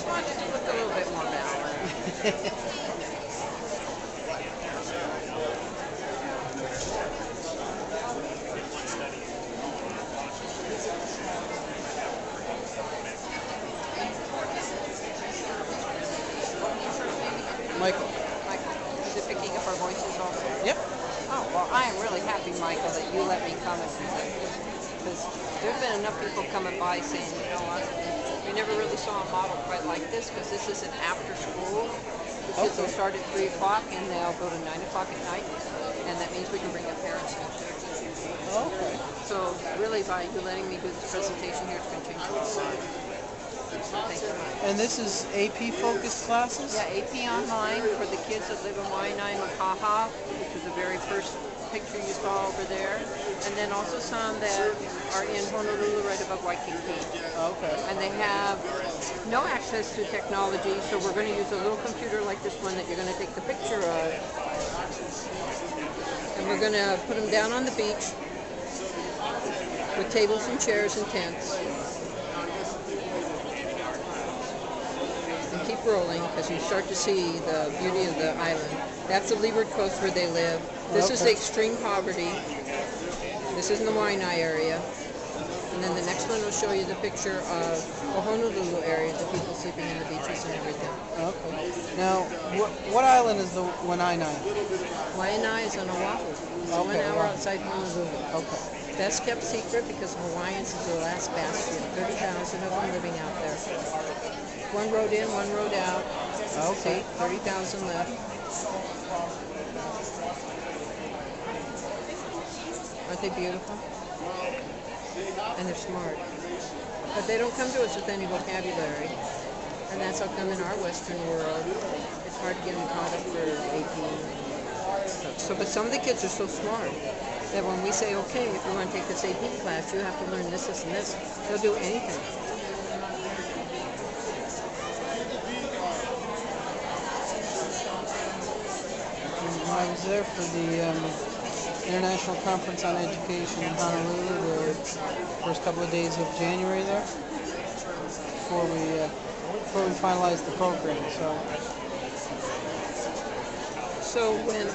wanted to look a little bit more balanced. Michael. Michael, is it picking up our voices also? Yep. Oh, well, I am really happy, Michael, that you let me come and present this. Because there's been enough people coming by saying, you know what, we never really saw a model quite like this because this is an after school. The kids will start at 3 o'clock and they'll go to 9 o'clock at night. And that means we can bring their parents in too. Okay. So really by you letting me do this presentation here, it's going to change a lot. So thank you much. And this is AP focused classes? Yeah, AP online for the kids that live in Waianae and Makaha, which is the very first picture you saw over there. And then also some that are in Honolulu right above Waikiki. Okay. And they have no access to technology, so we're going to use a little computer like this one that you're going to take the picture of. And we're going to put them down on the beach with tables and chairs and tents. And keep rolling because you start to see the beauty of the island. That's the leeward coast where they live. This is the extreme poverty. This is in the Waianae area. And then the next one will show you the picture of the Honolulu area, the people sleeping in the beaches and everything. Okay. Now, what island is the Waianae? Waianae is on Oahu. It's 1 hour outside Honolulu. Okay. Best kept secret because Hawaiians is the last bastion. 30,000 of them living out there. One road in, one road out. Okay. See, 30,000 left. Aren't they beautiful? And they're smart. But they don't come to us with any vocabulary. And that's how come in our Western world, it's hard to get them caught up for 18. So, but some of the kids are so smart that when we say, okay, if you want to take this AP class, you have to learn this, this, and this, they'll do anything. When I was there for the International Conference on Education in Honolulu, the first couple of days of January there, before we finalized the program. So when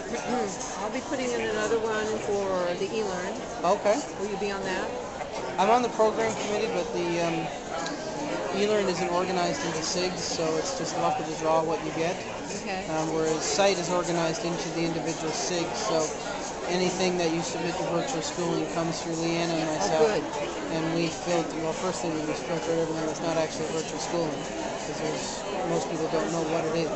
I'll be putting in another one for the eLearn. Okay. Will you be on that? I'm on the program committee, but the eLearn isn't organized into SIGs, so it's just luck of the draw what you get. Okay. Whereas SIGHT is organized into the individual SIGs, so anything that you submit to virtual schooling comes through Leanna and myself. Oh, good. And we filter, well, first thing we just filter everything that's not actually virtual schooling, because most people don't know what it is.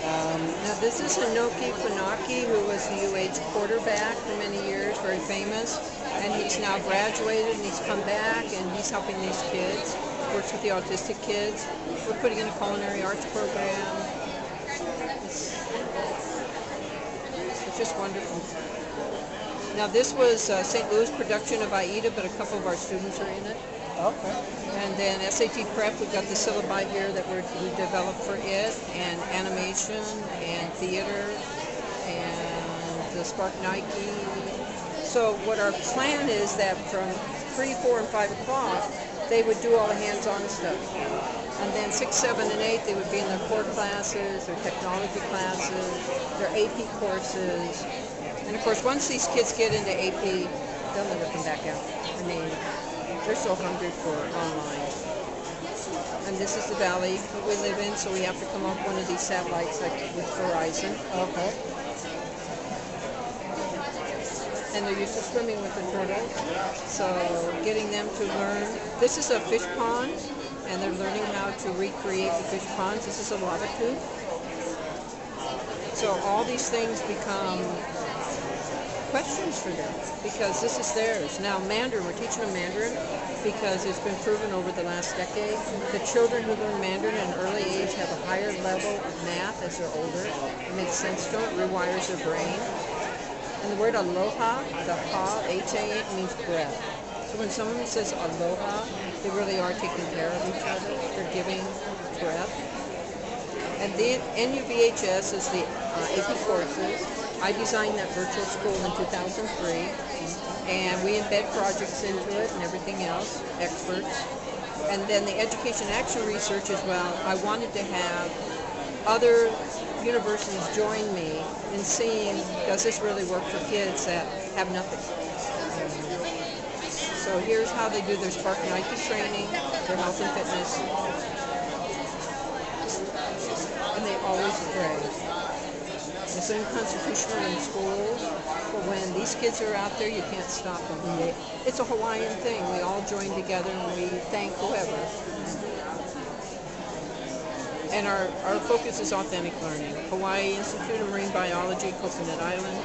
Now this is Hinoki Funaki, who was the UH quarterback for many years, very famous, and he's now graduated and he's come back and he's helping these kids, works with the autistic kids. We're putting in a culinary arts program. It's just wonderful. Now this was St. Louis production of AIDA, but a couple of our students are in it. Okay. And then SAT Prep, we've got the syllabi here that we developed for it, and animation, and theater, and the Spark Nike. So what our plan is that from 3, 4, and 5 o'clock, they would do all the hands-on stuff. And then 6, 7, and 8, they would be in their core classes, their technology classes, their AP courses. And of course, once these kids get into AP, they'll never come back out. I mean, they're so hungry for online. And this is the valley that we live in, so we have to come up one of these satellites like with Verizon. Okay. And they're used to swimming with the turtles. So getting them to learn. This is a fish pond, and they're learning how to recreate the fish ponds. This is a lava tube. So all these things become questions for them because this is theirs. Now Mandarin, we're teaching them Mandarin because it's been proven over the last decade that children who learn Mandarin at an early age have a higher level of math as they're older. It makes sense to them, it rewires their brain. And the word aloha, the ha, H-A, means breath. So when someone says aloha, they really are taking care of each other. They're giving breath. And then NUVHS is the AP courses. I designed that virtual school in 2003, and we embed projects into it and everything else, experts. And then the education action research as well, I wanted to have other universities join me in seeing, does this really work for kids that have nothing? So here's how they do their Spark Nike training, their health and fitness. And they always pray. It's unconstitutional in schools, but when these kids are out there, you can't stop them. It's a Hawaiian thing. We all join together and we thank whoever. And our focus is authentic learning. Hawaii Institute of Marine Biology, Coconut Island.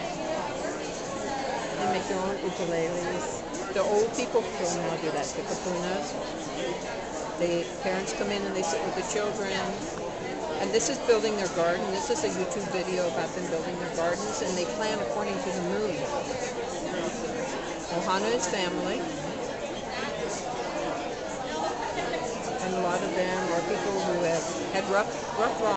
They make their own ukuleles. The old people don't know how to do that, the kapunas. The parents come in and they sit with the children. And this is building their garden. This is a YouTube video about them building their gardens, and they plan according to the moon. Ohana is family. And a lot of them are people who have had rough